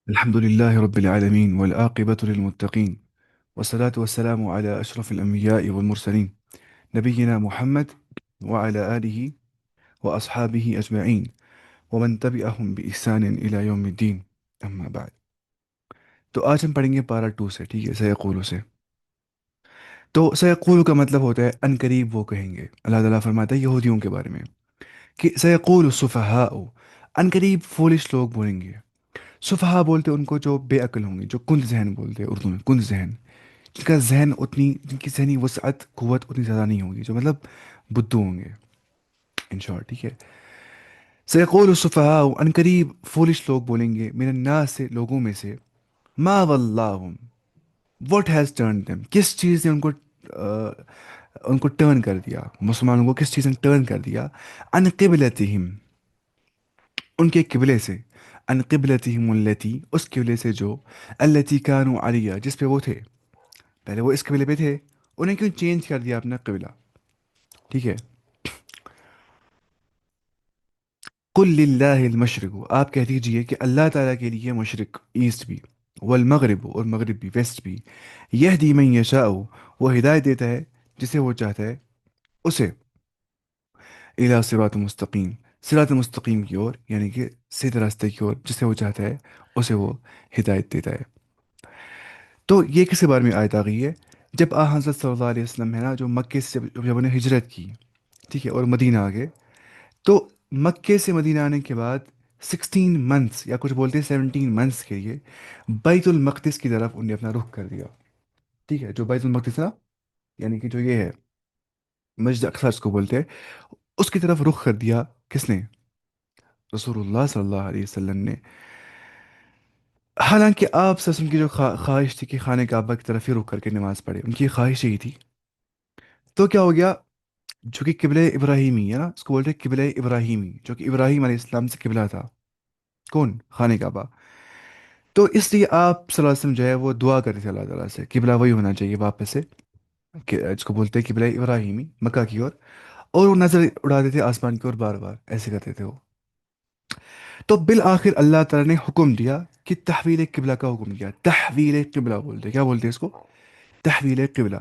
الحمد لله رب العالمين والعاقبة للمتقين والصلاة والسلام على أشرف الأنبياء والمرسلين نبينا محمد وعلى آله وأصحابه أجمعين ومن تبعهم بإحسان إلى يوم الدين أما بعد. تو آج ہم پڑھیں گے پارا 2 سے. ٹھیک ہے، سیقولو سے. تو سیقولو کا مطلب ہوتا ہے ان قریب وہ کہیں گے. اللہ تعالیٰ فرماتا ہے یہودیوں کے بارے میں کہ سیقول السفہاء، ان قریب فولش لوگ بولیں گے. سفہا بولتے ان کو جو بے عقل ہوں گے، جو کند ذہن بولتے ہیں اردو میں، کند ذہن، جن کی ذہنی وسعت قوت اتنی زیادہ نہیں ہوگی، جو مطلب بدھو ہوں گے ان شارٹ. ٹھیک ہے. سیقول السفہاء، ان قریب فولش لوگ بولیں گے، من الناس سے، لوگوں میں سے، ما واللہم، واٹ ہیز ٹرن دیم، کس چیز نے ان کو ٹرن کر دیا، مسلمانوں کو کس چیز نے ٹرن کر دیا، ان قبلتہم، ان کے قبلے سے، ان قبلتہم التی، اس قبلے سے جو، التی کانوا علیہ، جس پہ وہ تھے. پہلے وہ اس قبلے پہ تھے، انہیں کیوں چینج کر دیا اپنا قبلہ. ٹھیک ہے. قل للہ المشرق، آپ کہہ دیجئے کہ اللہ تعالیٰ کے لیے مشرق ایسٹ بھی، والمغرب، اور مغرب بھی، ویسٹ بھی، یہدی من یشاء، وہ ہدایت دیتا ہے جسے وہ چاہتا ہے اسے، الی صراط مستقیم، صراط مستقیم کی اور، یعنی کہ سیدھے راستے کی اور، جسے وہ چاہتا ہے اسے وہ ہدایت دیتا ہے. تو یہ کس کے بارے میں آیت آ گئی ہے؟ جب حضرت صلی اللہ علیہ وسلم ہے نا، جو مکے سے جب انہیں ہجرت کی، ٹھیک ہے، اور مدینہ آ گئے، تو مکے سے مدینہ آنے کے بعد 16 منتھس، یا کچھ بولتے ہیں 17 منتھس کے لیے بیت المقدس کی طرف انہیں اپنا رخ کر دیا. ٹھیک ہے. جو بیت المقدس نا، یعنی کہ جو یہ ہے مسجد اقصی اس کو بولتے ہیں، اس کی طرف رخ کر دیا. کس نے؟ رسول اللہ صلی اللہ علیہ وسلم نے. حالانکہ آپ صلی اللہ علیہ وسلم کی جو خواہش تھی کہ خانہ کعبہ کی طرف ہی رخ کر کے نماز پڑھے، ان کی خواہش یہی تھی. تو کیا ہو گیا؟ جو کہ قبلہ ابراہیمی ہے نا، اس کو بولتے ہیں قبلہ ابراہیمی، جو کہ ابراہیم علیہ السلام سے قبلہ تھا. کون؟ خانہ کعبہ. تو اس لیے آپ صلی اللہ علیہ وسلم جو ہے وہ دعا کرتے تھے اللہ تعالیٰ سے، قبلہ وہی ہونا چاہیے واپس سے، کہ جس کو بولتے ہیں قبلہ ابراہیمی، مکہ کی اور وہ نظر اڑاتے تھے آسمان کی اور، بار بار ایسے کرتے تھے وہ. تو بالآخر اللہ تعالیٰ نے حکم دیا کہ تحویل قبلہ کا حکم دیا. تحویل قبلہ بولتے ہیں، کیا بولتے ہیں اس کو؟ تحویل قبلہ.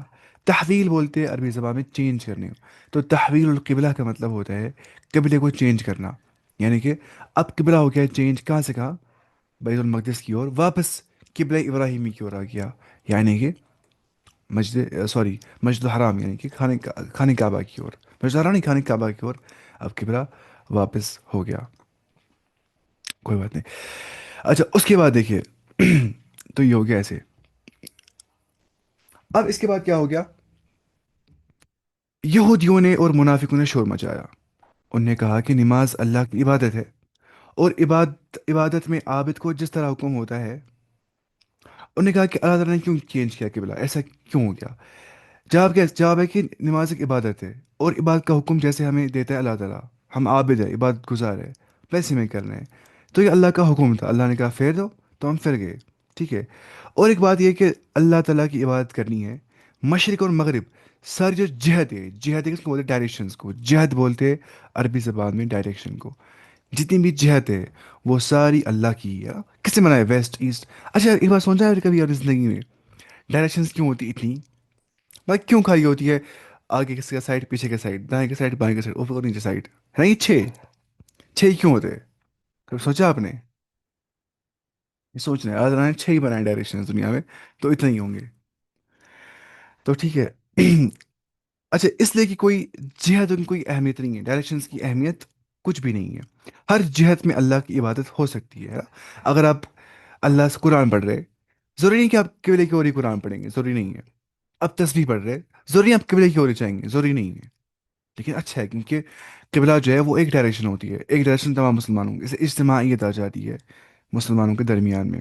تحویل بولتے ہیں عربی زبان میں چینج کرنے کو. تو تحویل القبلہ کا مطلب ہوتا ہے قبلے کو چینج کرنا. یعنی کہ اب قبلہ ہو گیا چینج، کہاں سے کہاں؟ بیت المقدس کی اور واپس قبلہ ابراہیمی کی اور آ گیا. یعنی کہ مسجد الحرام، یعنی کہ خانہ کعبہ کی اور، مسجد الحرام نہیں، خانہ کعبہ کی اور اب قبلہ واپس ہو گیا. کوئی بات نہیں. اچھا، اس کے بعد دیکھیے تو یہ ہو گیا ایسے. اب اس کے بعد کیا ہو گیا؟ یہودیوں نے اور منافقوں نے شور مچایا. انہوں نے کہا کہ نماز اللہ کی عبادت ہے، اور عبادت میں عابد کو جس طرح حکم ہوتا ہے. انہوں نے کہا کہ اللہ تعالیٰ نے کیوں چینج کیا قبلہ، ایسا کیوں ہو گیا؟ جواب ہے کہ نماز ایک عبادت ہے، اور عبادت کا حکم جیسے ہمیں دیتا ہے اللہ تعالیٰ، ہم عابد ہیں، عبادت گزار ہے، ویسے میں کر رہے ہیں. تو یہ اللہ کا حکم تھا، اللہ نے کہا پھیر دو، تو ہم پھر گئے. ٹھیک ہے. اور ایک بات یہ کہ اللہ تعالیٰ کی عبادت کرنی ہے. مشرق اور مغرب، ساری جو جہت ہے کس کو بولتے ہیں؟ ڈائریکشنس کو جہت بولتے ہیں عربی زبان میں، ڈائریکشن کو. جتنی بھی جہت ہے وہ ساری اللہ کی ہے. کس نے بنایا؟ West, east. اچھا ایک بار سوچا ہے کبھی اپنی زندگی میں ڈائریکشنس کیوں ہوتی اتنی؟ بھائی کیوں کھائی ہوتی ہے؟ آگے کس کا سائڈ، پیچھے کا سائڈ، دائیں کا سائڈ، بائیں کا سائڈ، اوپر اور نیچے سائڈ، ہے نا؟ یہ چھ چھ کیوں ہوتے ہیں؟ کبھی سوچا آپ نے؟ یہ سوچ رہے ہیں آج چھ ہی بنائے ڈائریکشن دنیا میں، تو اتنے ہی ہوں گے. تو ٹھیک ہے. اچھا، اس لیے کہ کوئی جہت ان کوئی اہمیت نہیں ہے، ڈائریکشنز کی اہمیت کچھ بھی نہیں ہے. ہر جہت میں اللہ کی عبادت ہو سکتی ہے. اگر آپ اللہ سے قرآن پڑھ رہے، ضروری نہیں کہ آپ قبلے کی اور ہی قرآن پڑھیں گے، ضروری نہیں ہے. اب تسبیح پڑھ رہے، ضروری آپ قبلے کی اور ہی جائیں گے، ضروری نہیں ہے. لیکن اچھا ہے کیونکہ قبلہ جو ہے وہ ایک ڈائریکشن ہوتی ہے، ایک ڈائریکشن تمام مسلمانوں کی، اسے اجتماعیت آ جاتی ہے مسلمانوں کے درمیان میں.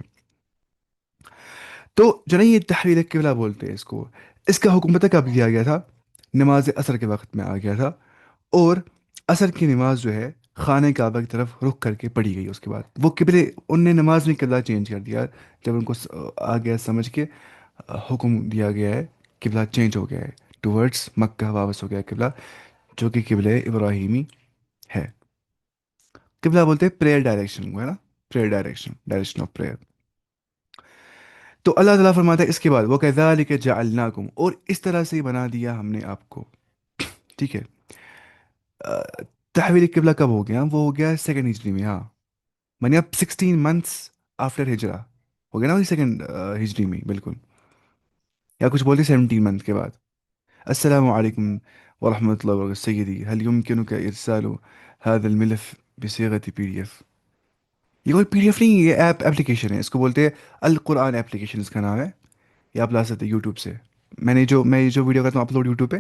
تو جو نہیں، یہ تحویل قبلہ بولتے ہیں اس کو. اس کا حکم پتہ کب دیا گیا تھا؟ نماز عصر کے وقت میں آ گیا تھا. اور عصر کی نماز جو ہے خانہ کعبہ کی طرف رخ کر کے پڑھی گئی. اس کے بعد وہ قبلے، ان نے نماز میں قبلہ چینج کر دیا جب ان کو آ گیا سمجھ کے، حکم دیا گیا ہے، قبلہ چینج ہو گیا ہے ٹورڈس مکہ، واپس ہو گیا قبلہ، جو کہ قبلہ ابراہیمی ہے. قبلہ بولتے ہیں پریئر ڈائریکشن کو، ہے نا؟ Prayer direction, direction of prayer. تو اللہ تعالیٰ فرماتا ہے اس کے بعد وہ کذالک جعلناکم، اور اس طرح سے بنا دیا ہم نے آپ کو. ٹھیک ہے. آ، تحویل قبلہ کب ہو گیا؟ وہ ہو گیا سیکنڈ ہجری میں. ہاں، میں اب 16 months آفٹر ہجرا ہو گیا نا، وہی سیکنڈ ہجری میں بالکل. یا کچھ بولتے 17 month کے بعد. السلام علیکم ورحمۃ اللہ وبرکاتہ سیدی، هل يمكنك ارسال هذا الملف بصيغة PDF؟ یہ کوئی PDF نہیں، یہ اپلیکیشن ہے، اس کو بولتے ہیں القرآن اپلیکیشن، اس کا نام ہے. یہ آپ لا سکتے ہیں یوٹیوب سے. میں یہ جو ویڈیو کرتا ہوں اپلوڈ یوٹیوب پہ،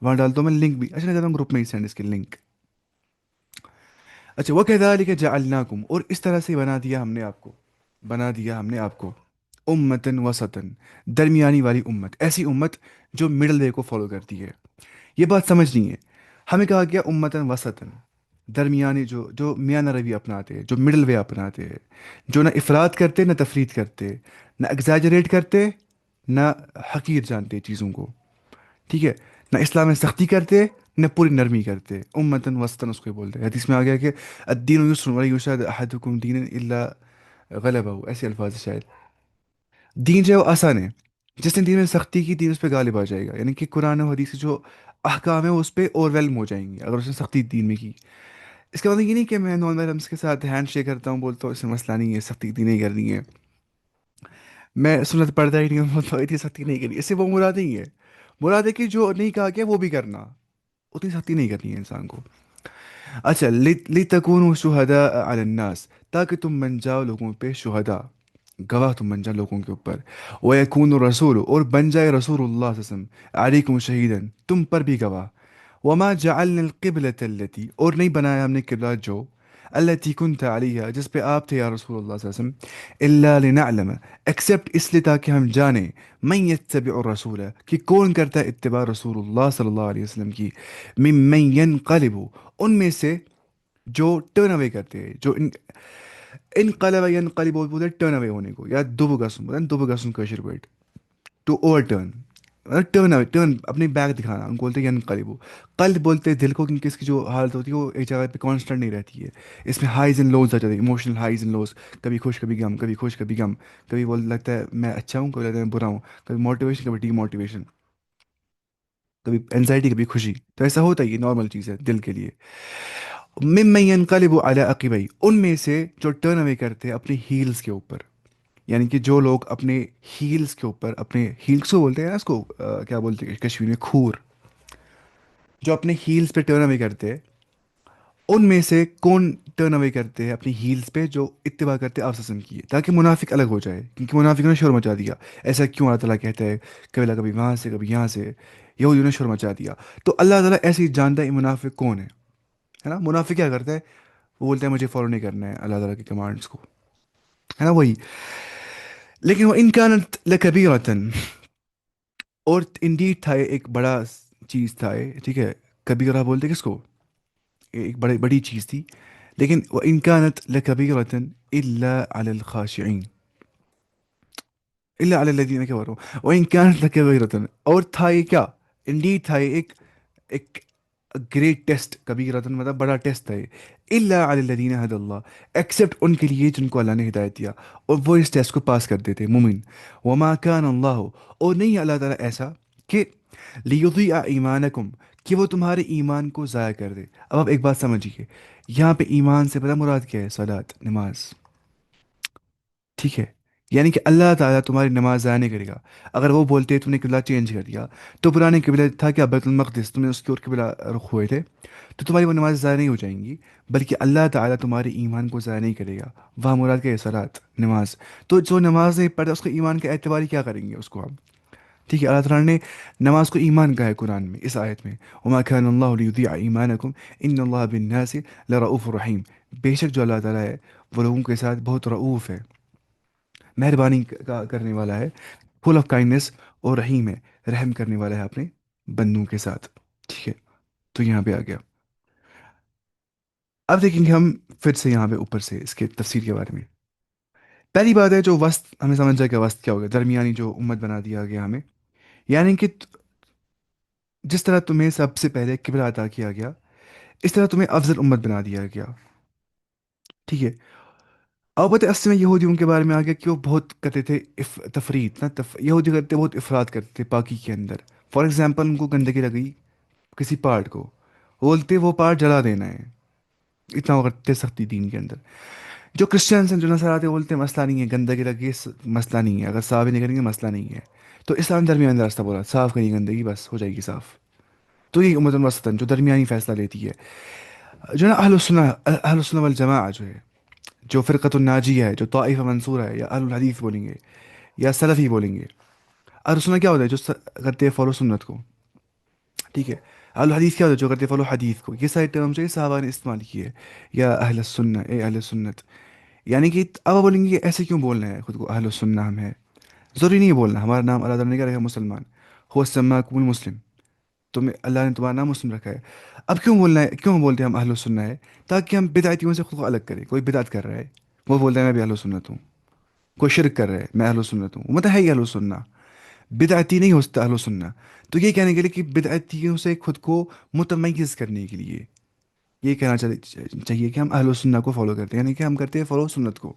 وہاں ڈالتا ہوں میں لنک بھی. اچھا، میں کرتا ہوں گروپ میں ہی سینڈ اس کی لنک. اچھا، وَكَذَلِكَ جَعَلْنَاكُمْ، اور اس طرح سے بنا دیا ہم نے آپ کو، بنا دیا ہم نے آپ کو امتن وسطن، درمیانی والی امت، ایسی امت جو مڈل وے کو فالو کرتی ہے. یہ بات سمجھنی ہے. ہمیں کہا گیا امتن وسطن، درمیانی، جو میانہ روی اپناتے ہیں، جو مڈل وے اپناتے ہیں، جو نہ افراد کرتے نہ تفرید کرتے، نہ ایگزیجریٹ کرتے نہ حقیر جانتے چیزوں کو. ٹھیک ہے. نہ اسلام میں سختی کرتے نہ پوری نرمی کرتے. امتن وسطن اس کو بولتے ہیں. حدیث میں آ گیا کہ الدین یسر ولا یشاد احدکم دینا الا غلبہ، ایسے الفاظ ہیں شاید. دین جو ہے وہ آسان ہے، جس نے دین میں سختی کی دین اس پہ غالب آ جائے گا. یعنی کہ قرآن و حدیث سے جو احکام ہے وہ اس پہ اوور ویلم ہو جائیں گے اگر اس نے سختی دین میں کی. اس کا مطلب یہ نہیں کہ میں نان محرمس کے ساتھ ہینڈ شیک کرتا ہوں بولتا ہوں اس میں مسئلہ نہیں ہے، سختی دی نہیں کرنی ہے. میں سنت پڑھتا ہی نہیں ہوں بولتا ہوں اتنی سختی نہیں کرنی. اس سے وہ مراد نہیں ہے. مراد ہے کہ جو نہیں کہا گیا وہ بھی کرنا، اتنی سختی نہیں کرنی ہے انسان کو. اچھا، لِتَكُونُوا شُهَدَاءَ عَلَى النَّاسِ، تاکہ تم بن جاؤ لوگوں پہ شہداء، گواہ تم بن جاؤ لوگوں کے اوپر. وَيَكُونُ الرَّسُولُ، اور بن جائے رسول اللہ صلی اللہ علیہ وسلم، عَلَيْكُمْ شَهِيدًا، تم پر بھی گواہ. وَمَا جَعَلْنَا الْقِبْلَةَ الَّتِي، اور نہیں بنایا ہم نے قبلہ جو، التي كنت علیہ جس پہ آپ تھے یا رسول اللہ صلی اللہ علیہ وسلم، الا لنعلم، ایکسیپٹ اس لیے تاکہ ہم جانیں، من یتبع الرسول، کہ کون کرتا ہے اتباع رسول اللہ صلی اللہ علیہ وسلم کی، ممن ینقلب، ان میں سے جو ٹرن اوے کرتے ہیں، جو انقلب ینقلب بولتے ہیں ٹرن اوے ہونے کو، یا دوبو گسن بولتے ہیں، دوبو گسن کشر پٲٹھۍ، to over turn, turn away, turn اپنی بیک دکھانا، ان کو بولتے ہیں ینقلب. قلب بولتے ہیں دل کو، کیونکہ اس کی جو حالت ہوتی ہے وہ ایک جگہ پہ کانسٹنٹ نہیں رہتی ہے. اس میں ہائیز اینڈ لوز آ جاتے ہیں، ایموشنل ہائیز اینڈ لوز، کبھی خوش کبھی غم، کبھی خوش کبھی غم، کبھی وہ لگتا ہے میں اچھا ہوں، کبھی لگتا ہے میں برا ہوں، کبھی موٹیویشن کبھی ڈی موٹیویشن، کبھی انزائٹی کبھی خوشی. تو ایسا ہوتا ہے، یہ نارمل چیز ہے دل کے لیے. ممن ینقلب علی عقبیہ، ان میں سے جو ٹرن اوے کرتے ہیں اپنی ہیلز کے اوپر. یعنی کہ جو لوگ اپنے ہیلز کے اوپر، اپنے ہیلز کو بولتے ہیں نا، اس کو کیا بولتے ہیں کشمیر میں، کھور، جو اپنے ہیلز پہ ٹرن اوے کرتے ہیں، ان میں سے کون ٹرن اوے کرتے ہیں اپنی ہیلز پہ، جو اتباع کرتے ہیں آپ وسلم کی، تاکہ منافق الگ ہو جائے. کیونکہ منافق نے شور مچا دیا، ایسا کیوں اللہ تعالیٰ کہتا ہے، کبھی وہاں سے کبھی یہاں سے، یہودیوں نے شور مچا دیا. تو اللہ تعالیٰ ایسے ہی جانتا ہے یہ منافق کون ہے نا. منافق کیا کرتا ہے؟ وہ بولتا ہے مجھے فالو نہیں کرنا ہے اللہ تعالیٰ کے کمانڈس کو، ہے نا وہی. لیکن وہ انکانت لکبیرتن، اور انڈیڈ تھا یہ ایک بڑا چیز تھا یہ. ٹھیک ہے. کبیرہ بولتے کس کو؟ یہ ایک بڑی چیز تھی. لیکن وہ انکانت لکبیرتن الا علی الخاشعین، الا علی الذین، کیا بول رہا ہوں، وہ انکانت لکبیرتن، اور تھا یہ کیا، انڈیڈ تھا یہ ایک گریٹ ٹیسٹ. کبیرتن مطلب بڑا ٹیسٹ تھا یہ. الا علی الذین ہدی اللہ، ایکسیپٹ ان کے لیے جن کو اللہ نے ہدایت دیا، اور وہ اس ٹیسٹ کو پاس کرتے تھے مومن. وما کان اللہ، اور نہیں ہے اللہ تعالیٰ ایسا کہ لیضیع ایمانکم، کہ وہ تمہارے ایمان کو ضائع کر دے. اب آپ ایک بات سمجھیے، یہاں پہ ایمان سے پتہ مراد کیا ہے؟ صلات، نماز. ٹھیک ہے. یعنی کہ اللہ تعالیٰ تمہاری نماز ضائع نہیں کرے گا. اگر وہ بولتے تم نے قبلہ چینج کر دیا، تو پرانے قبلہ تھا کیا، بیت المقدس، تم نے اس کی اور قبلہ رخ ہوئے تھے، تو تمہاری وہ نماز ضائع نہیں ہو جائیں گی، بلکہ اللہ تعالیٰ تمہارے ایمان کو ضائع نہیں کرے گا. وہاں مراد کیا ہے؟ صلات، نماز. تو جو نماز نہیں پڑھتا اس کو ایمان کا اعتبار ہی کیا کریں گے اس کو ہم. ٹھیک ہے. اللہ تعالیٰ نے نماز کو ایمان کہا ہے قرآن میں اس آیت میں، وما كان اللہ لیضیع ایمانکم ان اللہ بالناس لرؤوف رحیم. بے شک جو اللہ تعالیٰ ہے وہ لوگوں کے ساتھ بہت رعوف ہے، مہربانی کا کرنے والا ہے، فل آف کائنڈنس، اور رحیم ہے، رحم کرنے والا ہے اپنے بندوں کے ساتھ. ٹھیک ہے. تو یہاں پہ آ گیا. اب دیکھیں گے ہم پھر سے یہاں پہ اوپر سے اس کے تفسیر کے بارے میں. پہلی بات ہے جو وسط، ہمیں سمجھ جائے کہ وسط کیا ہوگا، درمیانی جو امت بنا دیا گیا ہمیں. یعنی کہ جس طرح تمہیں سب سے پہلے قبلہ عطا کیا گیا، اس طرح تمہیں افضل امت بنا دیا گیا. ٹھیک ہے. اب پتہ ہے اصل میں یہودیوں کے بارے میں آ گیا کہ وہ بہت کرتے تھے تفریط نا یہودی کرتے بہت افراد کرتے تھے پاکی کے اندر. فار ایگزامپل ان کو گندگی لگی کسی پارٹ کو، وہ بولتے وہ پارٹ جلا دینا ہے. اتنا وہ کرتے سختی دین کے اندر. جو کرسچنس ہیں جو نظر آتے بولتے ہیں مسئلہ نہیں ہے، گندگی لگی مسئلہ نہیں ہے، اگر صاف ہی نہیں کریں گے مسئلہ نہیں ہے. تو اسلام درمیان راستہ بولا، صاف کریے گندگی بس ہو جائے گی صاف. تو یہ امت الوسطن جو درمیانی فیصلہ لیتی ہے. جو نا اہل السنہ والجماعہ جو ہے، جو فرقۃ الناجیہ ہے، جو طائفہ منصورہ ہے، یا اہل الحدیث بولیں گے یا سلفی بولیں گے. اہل السنہ کیا ہوتا ہے جو کرتے ہیں فالو سنت کو. ٹھیک ہے. اہل الحدیث کیا ہوتا ہے جو کرتے ہیں فالو حدیث کو. یہ سارے ٹرم جو ہے صحابہ نے استعمال کیے. یا اہل السنہ، اے اہل سنت. یعنی کہ اب آپ بولیں گے کہ ایسے کیوں بولنا ہے خود کو اہل السنہ ہم ہے. ضروری نہیں ہے بولنا. ہمارا نام اللہ تعالیٰ نے کیا رکھا ہے؟ مسلمان. ہو سماکم المسلم. اللہ نے تمہارا نام مسلم رکھا ہے. اب کیوں بولنا ہے، کیوں بولتے ہیں ہم اہل السنہ ہے؟ تاکہ ہم بدعتیوں سے خود کو الگ کریں. کوئی بدعت کر رہا ہے، وہ بولتا ہے میں بھی اہل السنت ہوں. کوئی شرک کر رہا ہے، میں اہل السنت ہوں، مطلب ہے ہی اہل السنہ. بدعتی نہیں ہو سکتا اہل السنہ. تو یہ کہنے کے لیے کہ بدعتیوں سے خود کو متمیز کرنے کے لیے یہ کہنا چاہیے کہ ہم اہل السنہ کو فالو کرتے ہیں، یعنی کہ ہم کرتے ہیں فالو سنت کو.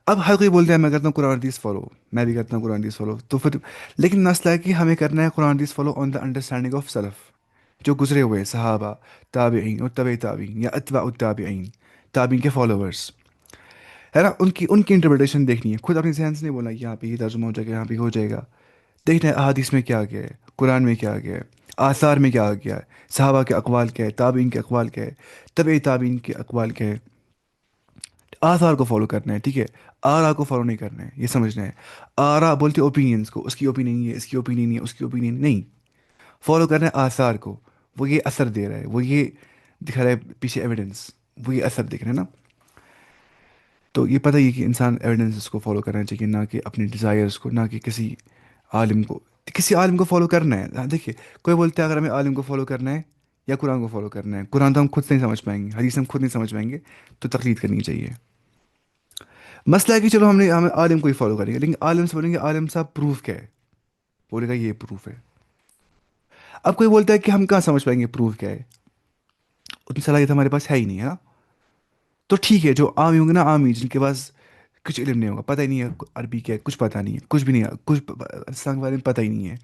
اب ہر کوئی بولتا ہے میں کرتا ہوں قرآن حدیث فالو، میں بھی کرتا ہوں قرآن حدیث فالو. تو پھر لیکن مسئلہ ہے کہ ہمیں کرنا ہے قرآن حدیث follow on the understanding of سلف، جو گزرے ہوئے صحابہ، تابعین اور تبع تابعین یا اتباع التابعین، تابعین کے فالوورس. ہے نا، ان کی انٹرپریٹیشن دیکھنی ہے. خود اپنی ذہن سے نہیں بولنا کہ یہاں پہ یہ ترجمہ ہو جائے گا، یہاں پہ ہو جائے گا. دیکھنا ہے احادیث میں کیا گیا ہے، قرآن میں کیا گیا ہے، آثار میں کیا گیا ہے، صحابہ کے اقوال کیا ہے، تابعین کے اقوال کیا ہے، تبع تابعین کے اقوال کیا ہے. آثار کو فالو کرنا ہے. ٹھیک ہے. آرا کو فالو نہیں کرنا ہے، یہ سمجھنا ہے. آرا بولتے اوپینینس کو، اس کی اوپینین یہ، اس کی اوپینین یہ، اس کی اوپینین نہیں. فالو کرنا ہے آثار کو. وہ یہ اثر دے رہا ہے، وہ یہ دکھا رہا ہے پیچھے ایویڈنس، وہ یہ اثر دیکھ رہے ہیں نا. تو یہ پتہ ہی ہے کہ انسان ایویڈنسز کو فالو کرنا چاہیے، نہ کہ اپنی ڈیزائرز کو، نہ کہ عالم کو کسی عالم کو فالو کرنا ہے. ہاں، دیکھیے کوئی بولتا ہے اگر ہمیں عالم کو فالو کرنا ہے یا قرآن کو فالو کرنا ہے. قرآن تو ہم خود سے نہیں سمجھ پائیں گے، حدیث ہم خود نہیں سمجھ پائیں گے، تو تقلید کرنی چاہیے. مسئلہ ہے کہ چلو ہم عالم کو ہی فالو کریں گے، لیکن عالم سے بولیں گے عالم صاحب پروف کیا ہے؟ بولے گا یہ پروف ہے. اب کوئی بولتا ہے کہ ہم کہاں سمجھ پائیں گے پروف کیا ہے، اتنی صلاحیت ہمارے پاس ہے ہی نہیں ہے نا. تو ٹھیک ہے، جو عامی ہوں گے نا، عامی جن کے پاس کچھ علم نہیں ہوگا، پتہ ہی نہیں ہے عربی کیا ہے، کچھ پتہ نہیں ہے، کچھ بھی نہیں ہے، کچھ اسلام کے بارے میں پتہ ہی نہیں ہے.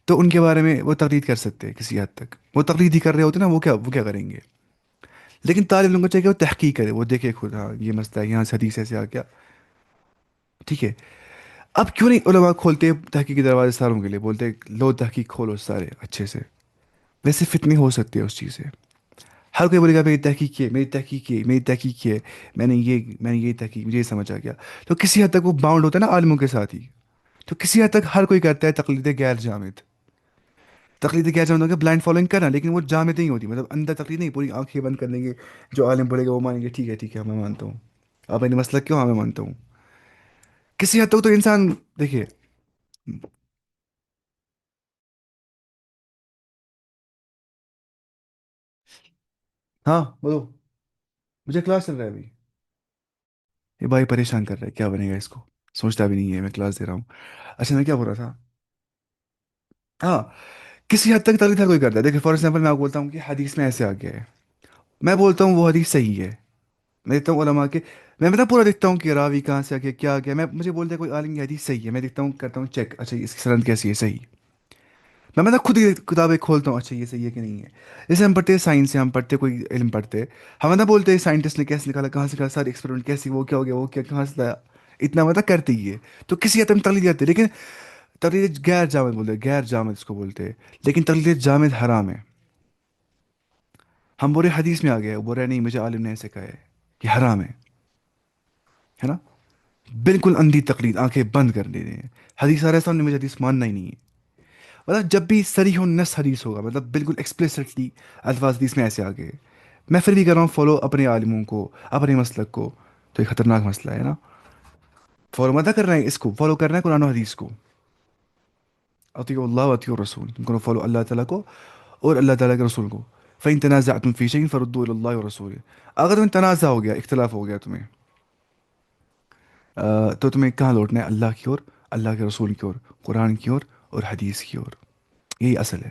تو ان کے بارے میں وہ تقلید کر سکتے ہیں کسی حد تک. وہ تقلید ہی کر رہے ہوتے ہیں نا، وہ کیا کریں گے. لیکن طالب علم کو چاہیے کہ وہ تحقیق کرے، وہ دیکھے خود ہاں یہ مسئلہ ہے، یہاں سے حدیث ایسے آ گیا. ٹھیک ہے. اب کیوں نہیں علماء کھولتے تحقیقی دروازے ساروں کے لیے، بولتے لو تحقیق کھولو سارے اچھے سے. ویسے فتنی ہو سکتی ہے اس چیز سے. ہر کوئی بولے گا میری تحقیق کی ہے، میری تحقیق کی ہے، میری تحقیق کی ہے، میں نے یہ تحقیق، مجھے یہ سمجھ آ گیا. تو کسی حد تک وہ باؤنڈ ہوتا ہے نا عالموں کے ساتھ ہی. تو کسی حد تک ہر کوئی کرتا ہے تقلید غیر جامد. تقلید غیر جامد ہوگا بلائنڈ فالوئنگ کرنا، لیکن وہ جامد نہیں ہوتی، مطلب اندر تقلید نہیں، پوری آنکھیں بند کر لیں گے. جو عالم بولے گا وہ مانیں گے، ٹھیک ہے ٹھیک ہے میں مانتا ہوں. آپ نے مسئلہ کیوں؟ ہاں میں مانتا ہوں. کسی حد تک تو انسان دیکھیے. ہاں بولو. مجھے کلاس چل رہا ہے ابھی. یہ بھائی پریشان کر رہا ہے، کیا بنے گا اس کو، سوچتا بھی نہیں ہے میں کلاس دے رہا ہوں. اچھا میں کیا بول رہا تھا؟ ہاں. کسی حد تک تقلید ہر کوئی کرتا ہے. دیکھیں فار ایگزامپل میں آپ کو بولتا ہوں کہ حدیث میں ایسے آ گیا ہے، میں بولتا ہوں وہ حدیث صحیح ہے. میں دیکھتا ہوں علماء کے، میں مطلب پورا دیکھتا ہوں کہ راوی کہاں سے آ گیا، کیا گیا. مجھے بولتا ہے کوئی عالم کی حدیث صحیح ہے، میں دیکھتا ہوں، کرتا ہوں چیک، اچھا اس کی سند کیسی ہے، صحیح. میں مطلب خود ہی کتابیں کھولتا ہوں، اچھا یہ صحیح ہے کہ نہیں ہے. جیسے ہم پڑھتے ہیں سائنس سے، ہم پڑھتے کوئی علم پڑھتے ہیں، ہم نہ بولتے ہیں سائنٹسٹ نے کیسے نکالا، کہاں سے نکالا، سارے ایکسپیریمنٹ کیسی، وہ کیا ہو گیا، وہ کیا کہاں سے لایا. اتنا مطلب کرتے ہی ہے. تو کسی حد تک ہم تقلید کرتے ہیں، لیکن تقلید غیر جامد بولتے ہیں، غیر جامد اس کو بولتے ہیں. لیکن تقلید جامد حرام ہے. ہم بولے حدیث میں آ گئے، بول رہے نہیں مجھے عالم نے ایسے کہا ہے، یہ حرام ہے نا. بالکل اندھی تقلید، آنکھیں بند کر دے رہے ہیں. حدیث آ رہا ہے سامنے، مجھے حدیث ماننا ہی نہیں ہے. مطلب جب بھی صریح النص حدیث ہوگا، مطلب بالکل ایکسپلیسٹلی الفاظ حدیث میں ایسے آ گئے، میں پھر بھی کر رہا ہوں فالو اپنے عالموں کو، اپنے مسلک کو. تو یہ خطرناک مسئلہ ہے نا. فالو مت کرنا ہے اس کو، فالو کرنا ہے قرآن و حدیث کو. اطیعوا اللہ و اطیعوا الرسول، تم کو فالو اللہ تعالیٰ کو اور اللہ تعالیٰ کے رسول کو. فَإِن تَنَازَعْتُمْ فِي شَيْءٍ فَرُدُّوهُ إِلَى اللَّهِ وَرَسُولِهِ. اگر تمہیں تنازع ہو گیا، اختلاف ہو گیا تمہیں، تو تمہیں کہاں لوٹنا ہے؟ اللہ کی اور، اللہ کے رسول کی اور، قرآن کی اور حدیث کی اور. یہی اصل ہے.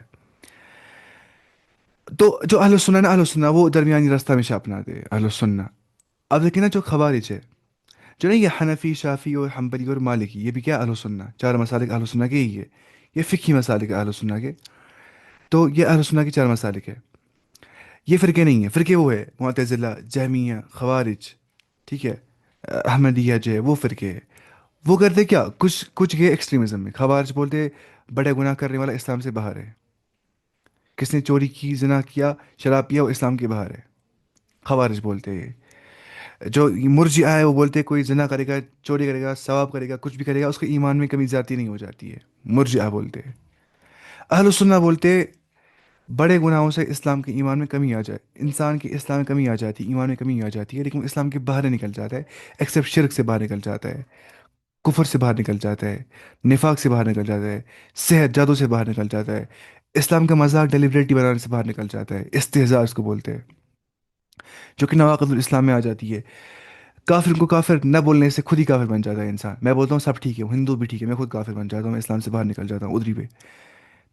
تو جو اہل السنہ نا، اہل السنہ وہ درمیانی راستہ ہمیشہ اپناتے ہیں اہل السنہ. اب لیکن نا جو خوارج ہے، جو نا یہ حنفی شافی اور حنبلی اور مالکی، یہ بھی کیا اہل سنہ، چار مسالک اہل سنہ کے ہی ہے، یہ فقہی مسالک اہل سنہ کے. تو یہ اہل سنہ کے چار مسالک ہے. یہ فرقے نہیں ہیں، فرقے وہ ہے معتزلہ، جہمیہ، خوارج. ٹھیک ہے. احمدیہ جو ہے وہ فرقے ہے. وہ کرتے کیا، کچھ کچھ گئے ایکسٹریمزم میں. خوارج بولتے بڑے گناہ کرنے والا اسلام سے باہر ہے. کس نے چوری کی، زنا کیا، شراب پیا، وہ اسلام کے باہر ہے. خوارج بولتے ہیں. جو مرجئہ ہے وہ بولتے کوئی زنا کرے گا، چوری کرے گا، ثواب کرے گا، کچھ بھی کرے گا، اس کے ایمان میں کمی زیادتی نہیں ہو جاتی ہے. مرجئہ بولتے ہیں. اہل سنہ بولتے بڑے گناہوں سے اسلام کے ایمان میں کمی آ جائے، انسان کے اسلام میں کمی آ جاتی ہے، ایمان میں کمی آ جاتی ہے، لیکن وہ اسلام کے باہر نکل جاتا ہے. ایکسیپٹ شرک سے باہر نکل جاتا ہے، کفر سے باہر نکل جاتا ہے، نفاق سے باہر نکل جاتا ہے، سحر جادو سے باہر نکل جاتا ہے، اسلام کا مذاق ڈیلیبریٹی بنانے سے باہر نکل جاتا ہے، استہزاء اس کو بولتے ہیں، جو کہ نواقض الاسلام میں آ جاتی ہے. کافر کو کافر نہ بولنے سے خود ہی کافر بن جاتا ہے انسان. میں بولتا ہوں سب ٹھیک ہے، ہندو بھی ٹھیک ہے، میں خود کافر بن جاتا ہوں، میں اسلام سے باہر نکل جاتا ہوں ادری پہ.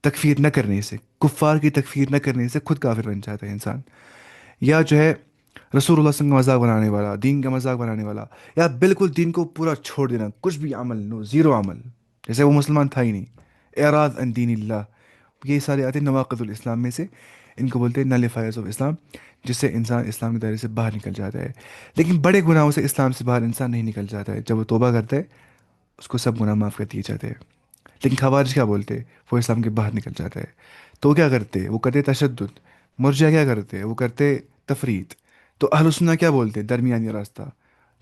تکفیر نہ کرنے سے، کفار کی تکفیر نہ کرنے سے خود کافر بن جاتا ہے انسان. یا جو ہے رسول اللہ صلی اللہ علیہ وسلم کا مذاق بنانے والا، دین کا مذاق بنانے والا، یا بالکل دین کو پورا چھوڑ دینا، کچھ بھی عمل نو، زیرو عمل، جیسے وہ مسلمان تھا ہی نہیں. اعراض ان دین اللہ. یہ سارے آتے ہیں نواقض الاسلام میں سے. ان کو بولتے ہیں نالیفائرز آف اسلام، جس سے انسان اسلام کے دائرے سے باہر نکل جاتا ہے. لیکن بڑے گناہوں سے اسلام سے باہر انسان نہیں نکل جاتا ہے. جب وہ توبہ کرتا ہے اس کو سب گناہ معاف کر دیے جاتے ہیں. لیکن خوارج کیا بولتے، وہ اسلام کے باہر نکل جاتا ہے. تو وہ کیا کرتے، وہ کرتے تشدد. مرجع کیا کرتے، وہ کرتے تفریط. تو اہل سنہ کیا بولتے، درمیانی راستہ،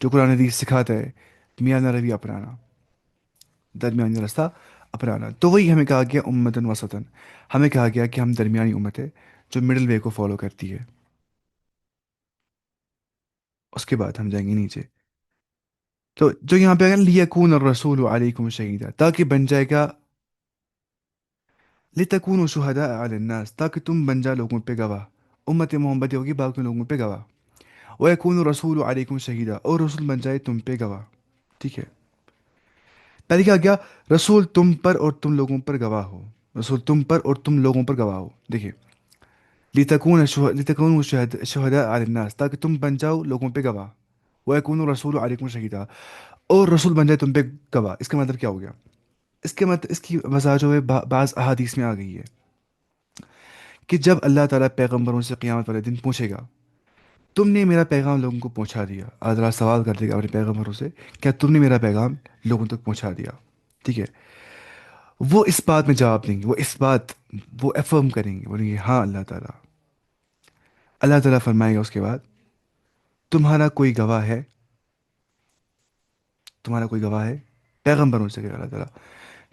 جو قرآن حدیث سکھاتا ہے، میانہ روی اپنانا، درمیانی راستہ اپنانا. تو وہی ہمیں کہا گیا امتن وسطن. ہمیں کہا گیا کہ ہم درمیانی امت ہے جو مڈل وے کو فالو کرتی ہے. اس کے بعد ہم جائیں گے نیچے. تو جو یہاں پہ آگے لیکون الرسول علیکم شہیدا، تاکہ بن جائے گا، لتکونوا شہداء علی الناس، تاکہ تم بن جا لوگوں پہ گواہ. امت محمد ہوگی باقی لوگوں پہ گواہ. وَيَكُونُ الرَّسُولُ عَلَيْكُمْ شَهِيدًا، اور رسول بن جائے تم پہ گواہ. ٹھیک ہے. پہلے کیا گیا، رسول تم پر اور تم لوگوں پر گواہ ہو. رسول تم پر اور تم لوگوں پر گواہ ہو. دیکھیے، لتکون شہداء علی الناس، تاکہ تم بن جاؤ لوگوں پہ گواہ. وَيَكُونُ الرَّسُولُ عَلَيْكُمْ شَهِيدًا، اور رسول بن جائے تم پہ گواہ. اس کا مطلب کیا ہو گیا، اس کے مطلب اس کی وضاحت جو ہے بعض احادیث میں آ گئی ہے کہ جب اللہ تعالیٰ پیغمبروں سے قیامت والے دن پوچھے گا، تم نے میرا پیغام لوگوں کو پہنچا دیا. اللہ تعالیٰ سوال کر دے گا اپنے پیغمبروں سے، کیا تم نے میرا پیغام لوگوں تک پہنچا دیا. ٹھیک ہے. وہ اس بات میں جواب دیں گے، وہ اس بات، وہ افرم کریں گے، بولیں گے ہاں اللہ تعالیٰ. اللہ تعالیٰ فرمائے گا اس کے بعد، تمہارا کوئی گواہ ہے، تمہارا کوئی گواہ ہے، پیغمبروں سے کہے گا اللہ تعالیٰ.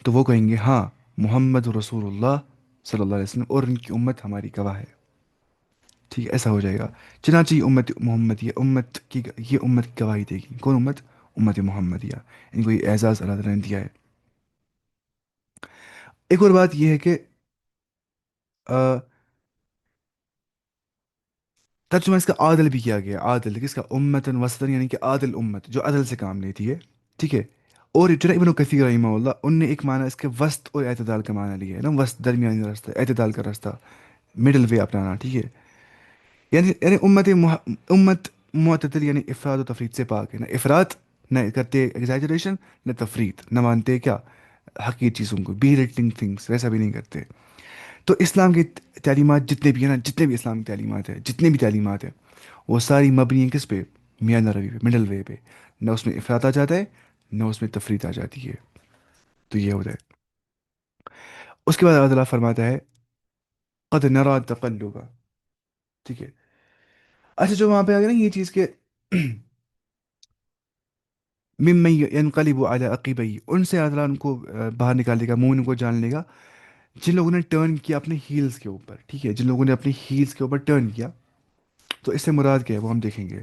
تو وہ کہیں گے ہاں، محمد رسول اللہ صلی اللہ علیہ وسلم اور ان کی امت ہماری گواہ ہے. ٹھیک ہے، ایسا ہو جائے گا. چنانچہ یہ امت محمد، یہ امت کی گواہی دے گی. کون امت، امت محمدیہ. ان کو یہ اعزاز اللہ تعالیٰ نے دیا ہے. ایک اور بات یہ ہے کہ آ، ترجمہ اس کا عادل بھی کیا گیا. عادل کس کا، امتن وسطن، یعنی کہ عادل امت جو عدل سے کام لیتی ہے. ٹھیک ہے. اور جو نا ابن کثیر رحمہ اللہ، ان نے ایک معنی اس کے وسط اور اعتدال کا معنی لیا ہے نا. وسط درمیانی راستہ، اعتدال کا راستہ، مڈل وے اپنانا. ٹھیک ہے. یعنی امت معتدل، یعنی افراد و تفرید سے پاک ہے. نہ افراد، نہ کرتے ایگزیجریشن، نہ تفرید، نہ مانتے کیا حقیقی چیزوں کو، بی ریٹنگ تھنگس، ویسا بھی نہیں کرتے. تو اسلام کی تعلیمات جتنے بھی ہیں نا، جتنے بھی اسلام کی تعلیمات ہیں، جتنے بھی تعلیمات ہیں، وہ ساری مبنی ہیں کس پہ، میانہ روی پہ، مڈل وے پہ. نہ اس میں افراط آ جاتا ہے، نہ اس میں تفرید آ جاتی ہے. تو یہ ہوتا ہے. اس کے بعد اللہ تعالیٰ فرماتا ہے قد نرا تقلبا. ٹھیک ہے. اچھا، جو وہاں پہ آ گیا نا یہ چیز کہ ممن ينقلب على عقبیہ، ان سے اللہ تعالیٰ ان کو باہر نکال دے گا، مومن کو جان لے گا، جن لوگوں نے ٹرن کیا اپنے ہیلز کے اوپر. ٹھیک ہے. جن لوگوں نے اپنی ہیلز کے اوپر ٹرن کیا. تو اس سے مراد کیا ہے وہ ہم دیکھیں گے.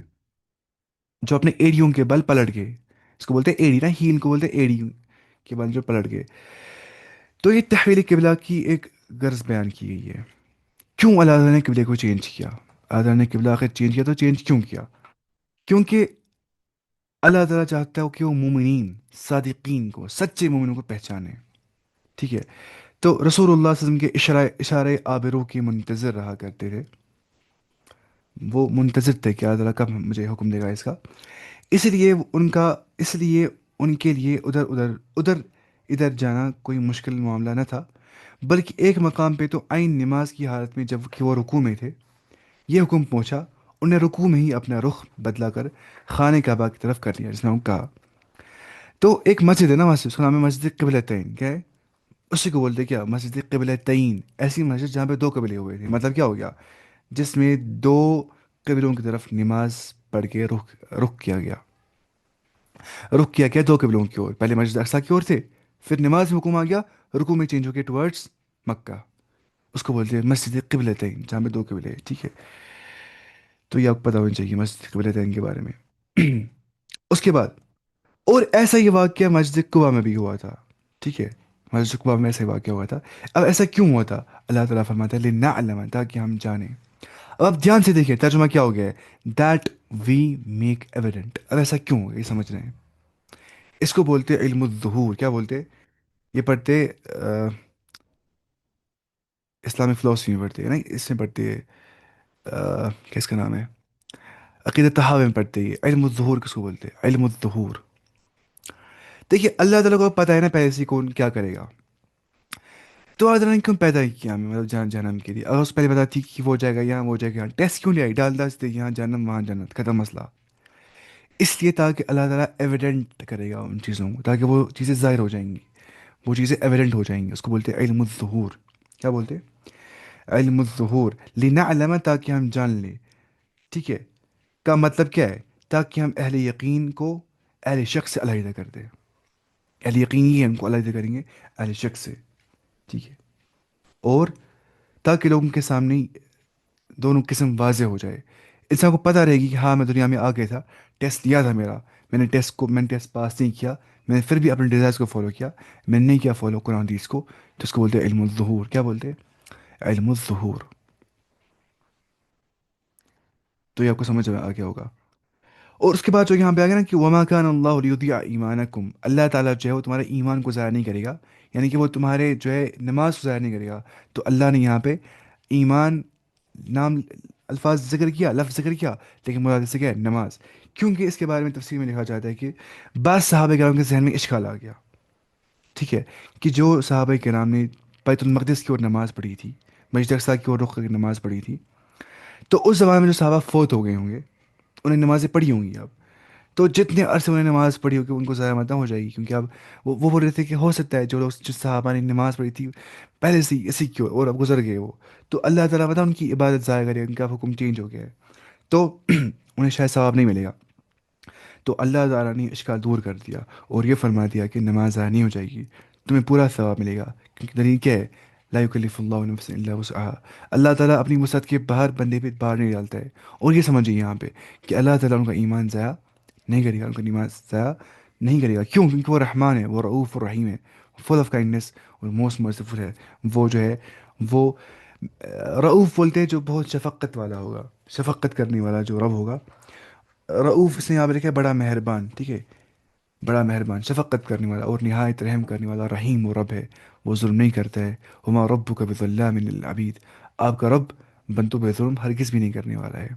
جو اپنے ایڑیوں کے بل پلٹ گئے، اس کو بولتے ہیں ایڑی نا، ہیل کو بولتے ہیں ایڑی کے بل جو پلٹ گئے. تو یہ تحویل قبلہ کی ایک غرض بیان کی گئی ہے. کیوں اللہ تعالیٰ نے قبلے کو چینج کیا، اللہ تعالیٰ نے قبلہ آخر چینج کیا، تو چینج کیوں کیا؟ کیونکہ اللہ تعالیٰ چاہتا ہے کہ وہ مومنین، صادقین کو، سچے مومنوں کو پہچانے. ٹھیک ہے. تو رسول اللہ صلی اللہ علیہ وسلم کے اشارے آبرو کے منتظر رہا کرتے تھے. وہ منتظر تھے کہ اللہ تعالیٰ کب مجھے حکم دے گا اس کا. اس لیے ان کے لیے ادھر ادھر جانا کوئی مشکل معاملہ نہ تھا، بلکہ ایک مقام پہ تو عین نماز کی حالت میں جب کہ وہ رکوع میں تھے، یہ حکم پہنچا، انہیں رکوع میں ہی اپنا رخ بدلا کر خانہ کعبہ کی طرف کر لیا، جس نے کہا. تو ایک مسجد ہے نا، مسجد، اس کا نام ہے مسجد قبلتین. کیا ہے؟ اسی کو بولتے کیا، مسجد قبلتین. ایسی مسجد جہاں پہ دو قبلے ہوئے تھے. مطلب کیا ہو گیا؟ جس میں دو قبلوں کی طرف نماز پڑھ کے رخ کیا گیا. رخ کیا دو قبلوں کی اور. پہلے مسجد اقصیٰ کی اور تھے، پھر نماز میں حکم آ گیا، رکوع میں چینج ہو کے ٹورڈز مکہ. اس کو بولتے ہیں مسجد قبلتین، جہاں پہ دو قبلے ہیں. ٹھیک ہے؟ تو یہ آپ کو پتا ہونا چاہیے مسجد قبلتین کے بارے میں. اس کے بعد اور ایسا ہی واقعہ مسجد قباء میں بھی ہوا تھا. ٹھیک ہے؟ مسجد قباء میں ایسا ہی واقعہ ہوا تھا. اب ایسا کیوں ہوا تھا؟ اللہ تعالیٰ فرماتا ہے لِنَعْلَمَ، تاکہ ہم جانیں. اب آپ دھیان سے دیکھیں ترجمہ کیا ہو گیا ہے. That we make evident. اب ایسا کیوں ہو گیا، یہ سمجھ رہے ہیں؟ اس کو بولتے ہیں علم الظہور. کیا بولتے ہیں؟ یہ پڑھتے اسلامک فلاسفی میں پڑھتے ہیں نا، اس میں پڑھتے ہیں کیا اس کا نام ہے، عقیدت تحاوی میں پڑھتے ہیں. علم الظہور کس کو بولتے ہیں؟ علم الظہور. دیکھیے اللہ تعالیٰ کو پتہ ہے نا پہلے سے کون کیا کرے گا. تو اللہ تعالیٰ نے کیوں پیدا کیا ہمیں، مطلب جہنم کے لیے؟ اگر اس پہلے بتا تھی کہ وہ جائے گا یہاں، وہ جائے گا یہاں، ٹیسٹ کیوں لے آئی؟ ڈال دس دے یہاں جہنم وہاں جنت، ختم مسئلہ. اس لیے تاکہ اللہ تعالیٰ ایویڈنٹ کرے گا ان چیزوں کو، تاکہ وہ چیزیں ظاہر ہو جائیں گی، وہ چیزیں ایویڈنٹ ہو جائیں گی. اس کو بولتے ہیں علم الظہور. کیا بولتے ہیں؟ علم الظہور. لنعلم، تاکہ ہم جان لیں. ٹھیک ہے؟ کا مطلب کیا ہے؟ تاکہ ہم اہل یقین کو اہل شک سے علیحدہ کر دیں. اہل یقین ہی ہم کو علیحدہ کریں گے اہل شک سے. ٹھیک ہے؟ اور تاکہ لوگوں کے سامنے دونوں قسم واضح ہو جائے. انسان کو پتہ رہے گی کہ ہاں میں دنیا میں آ گیا تھا، ٹیسٹ دیا تھا میرا، میں نے ٹیسٹ پاس نہیں کیا، میں نے پھر بھی اپنے ڈیزائرز کو فالو کیا، میں نے نہیں کیا فالو قرآن حدیث کو. تو اس کو بولتے ہیں علم الظہور. کیا بولتے ہیں؟ علم الظہور. تو یہ آپ کو سمجھ میں آ گیا ہوگا. اور اس کے بعد جو یہاں پہ آ گیا نا کہ وما کان اللہ لیضیع ایمانکم، اللہ تعالیٰ جو ہے وہ تمہارے ایمان کو ضائع نہیں کرے گا، یعنی کہ وہ تمہارے جو ہے نماز کو ضائع نہیں کرے گا. تو اللہ نے یہاں پہ ایمان نام الفاظ ذکر کیا، لفظ ذکر کیا، لیکن مراد سے کیا ہے؟ نماز. کیونکہ اس کے بارے میں تفسیر میں لکھا جاتا ہے کہ بعض صحابہ کرام کے ذہن میں اشکال آ گیا. ٹھیک ہے؟ کہ جو صحابہ کرام نے بیت المقدس کی اور نماز پڑھی تھی، مسجد اقصیٰ کی اور رخ کر کے نماز پڑھی تھی، تو اس زمانے میں جو صحابہ فوت ہو گئے ہوں گے، انہیں نمازیں پڑھی ہوں گی اب. تو جتنے عرصے انہوں نے نماز پڑھی ہوگی ان کو ضائع مت ہو جائے گی، کیونکہ اب وہ بول رہے تھے کہ ہو سکتا ہے جو لوگ جس صحابہ نے نماز پڑھی تھی پہلے سے ہی اسی کی اور اب گزر گئے وہ، تو اللہ تعالیٰ بتا ان کی عبادت ضائع کرے، ان کا حکم چینج ہو گیا ہے، تو انہیں شاید ثواب نہیں ملے گا. تو اللہ تعالیٰ نے اس کا دور کر دیا اور یہ فرما دیا کہ نماز ضائع نہیں ہو جائے گی، تمہیں پورا ثواب ملے گا. کیونکہ دلیل کیا ہے؟ لا یکلف اللہ نفسا الا وسعها. اللہ تعالیٰ اپنی وسعت کے باہر بندے پہ بار نہیں ڈالتا ہے. اور یہ سمجھیے یہاں پہ کہ اللہ تعالیٰ ان کا ایمان ضائع نہیں کرے گا، ان کا نماز ضائع نہیں کرے گا. کیوں؟ کیونکہ وہ رحمان ہے، وہ رعوف الرحیم ہے، فل آف کائنڈنس اور موسٹ مرسیفل ہے. وہ جو ہے وہ رعوف بولتے ہیں جو بہت شفقت والا ہوگا، شفقت کرنے والا جو رب ہوگا. رعوف اس نے یہاں پہ لکھا ہے بڑا مہربان. ٹھیک ہے؟ بڑا مہربان، شفقت کرنے والا اور نہایت رحم کرنے والا. رحیم وہ رب ہے، وہ ظلم نہیں کرتا ہے. وما ربک بظلام للعبید، آپ کا رب بندوں پہ ظلم ہرگز بھی نہیں کرنے والا ہے.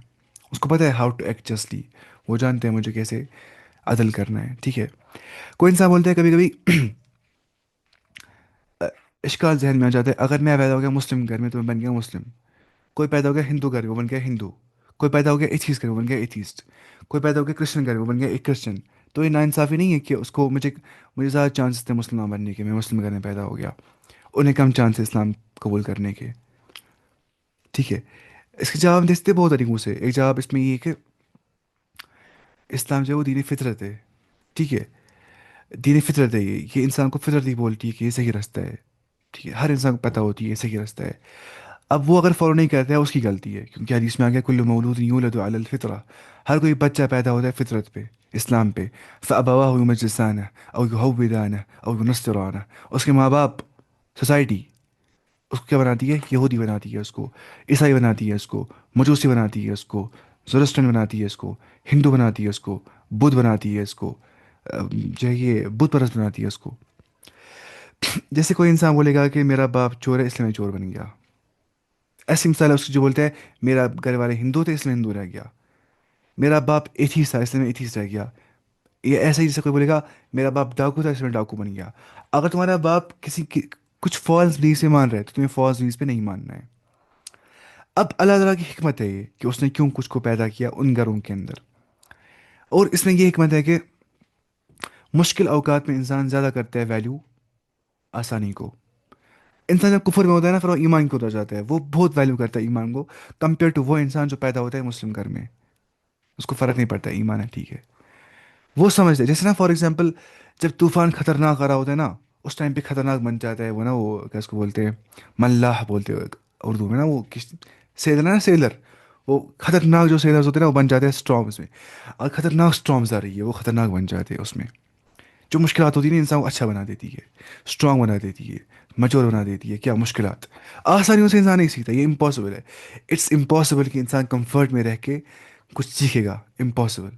اس کو پتہ ہے ہاؤ ٹو ایکٹ جسٹلی، وہ جانتے ہیں مجھے کیسے عدل کرنا ہے. ٹھیک ہے؟ کوئی انسان بولتا ہے کبھی کبھی اشکال ذہن میں آ جاتا ہے، اگر میں پیدا ہو گیا مسلم گھر میں تو میں بن گیا مسلم، کوئی پیدا ہو گیا ہندو گھر میں وہ بن گیا ہندو، کوئی پیدا ہو گیا ایتھیسٹ گھر میں وہ بن گیا ایتھیسٹ، کوئی پیدا ہو گیا کرسچن گھر میں وہ بن گیا ایک کرسچن. تو یہ ناانصافی نہیں ہے کہ اس کو مجھے زیادہ چانسز تھے مسلمان بننے کے، میں مسلم گھر میں پیدا ہو گیا، انہیں کم چانس ہے اسلام قبول کرنے کے. ٹھیک ہے؟ اس کے جواب دیتے بہت طریقوں سے. ایک جواب اس میں یہ ہے کہ اسلام جو ہے وہ دین فطرت ہے. ٹھیک ہے؟ دین فطرت ہے، یہ انسان کو فطرت ہی بولتی ہے کہ یہ صحیح رستہ ہے. ٹھیک ہے؟ ہر انسان کو پتہ ہوتی ہے یہ صحیح رستہ ہے. اب وہ اگر فالو نہیں کرتا ہے اس کی غلطی ہے، کیونکہ حدیث میں آ گیا کل مولود یولد علی الفطرہ، ہر کوئی بچہ پیدا ہوتا ہے فطرت پہ، اسلام پہ. فابواہ یمجسانہ او یہودانہ او ینصرانہ، اس کے ماں باپ، سوسائٹی اس کو کیا بناتی ہے؟ یہودی بناتی ہے اس کو، عیسائی بناتی ہے اس کو، مجوسی بناتی ہے اس کو، زورسٹن بناتی ہے اس کو، ہندو بناتی ہے اس کو، بدھ بناتی ہے اس کو، جو ہے یہ بت پرست بناتی ہے اس کو. جیسے کوئی انسان بولے گا کہ میرا باپ چور ہے اس لیے میں چور بن گیا، ایسی مثال ہے اس کی جو بولتا ہے میرا گھر والے ہندو تھے اس لیے ہندو رہ گیا. میرا باپ ایتھیسٹ تھا اس لیے میں ایتھیسٹ رہ گیا. یہ ایسا ہی جیسے کوئی بولے گا میرا باپ ڈاکو تھا اس میں ڈاکو بن گیا. اگر تمہارا باپ کچھ فالس بلیف سے مان رہا ہے تو تمہیں فالس بلیف پہ نہیں ماننا ہے. اب اللہ تعالیٰ کی حکمت ہے یہ کہ اس نے کیوں کچھ کو پیدا کیا ان گھروں کے اندر. اور اس میں یہ حکمت ہے کہ مشکل اوقات میں انسان زیادہ کرتا ہے ویلیو آسانی کو. انسان جب کفر میں ہوتا ہے نا پھر وہ ایمان کو اتر جاتا ہے, وہ بہت ویلیو کرتا ہے ایمان کو کمپیئر ٹو وہ انسان جو پیدا ہوتا ہے مسلم گھر میں. اس کو فرق نہیں پڑتا ایمان ہے ٹھیک ہے. وہ سمجھتے ہیں جیسے نا فار ایگزامپل جب طوفان خطرناک آ رہا ہوتا ہے نا اس ٹائم پہ خطرناک بن جاتا ہے وہ نا وہ کیا اس کو بولتے ہیں ملاح بولتے ہیں اردو میں نا وہ سیلر نا سیلر. وہ خطرناک جو سیلرز ہوتے ہیں نا وہ بن جاتے ہیں اسٹرامز میں. اور خطرناک اسٹرامز آ رہی ہے وہ خطرناک بن جاتے ہیں اس میں. جو مشکلات ہوتی ہیں نا انسان کو اچھا بنا دیتی ہے, اسٹرانگ بنا دیتی ہے, مچور بنا دیتی ہے. کیا مشکلات آسانیوں سے انسان نہیں سیکھتا, یہ امپاسبل ہے. اٹس امپاسبل کہ انسان کمفرٹ میں رہ کے کچھ سیکھے گا, امپاسبل.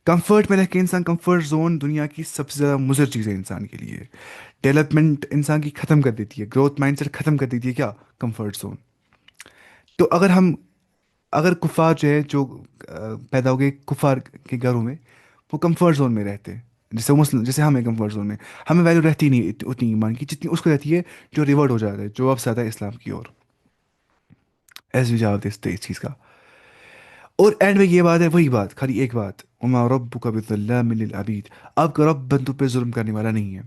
کمفرٹ میں رہ کے انسان کمفرٹ زون دنیا کی سب سے زیادہ مضر چیز ہے انسان کے لیے. ڈیولپمنٹ انسان کی ختم کر دیتی ہے, گروتھ مائنڈ سیٹ ختم کر دیتی ہے کیا کمفرٹ زون. تو اگر کفار جو ہے جو پیدا ہو گئے کفار کے گھروں میں وہ کمفرٹ زون میں رہتے ہیں جیسے مسلم جیسے ہمیں کمفرٹ زون میں ہمیں ویلیو رہتی نہیں اتنی ایمان کی جتنی اس کو رہتی ہے جو ریورٹ ہو جاتا ہے جو واپس آتا ہے اسلام کی اور ایسے بھی جواب دیتے اس چیز کا. اور اینڈ میں یہ بات ہے وہی بات خالی ایک بات وما ربک بظلام للعبید. آپ کا رب بندوں پہ ظلم کرنے والا نہیں ہے.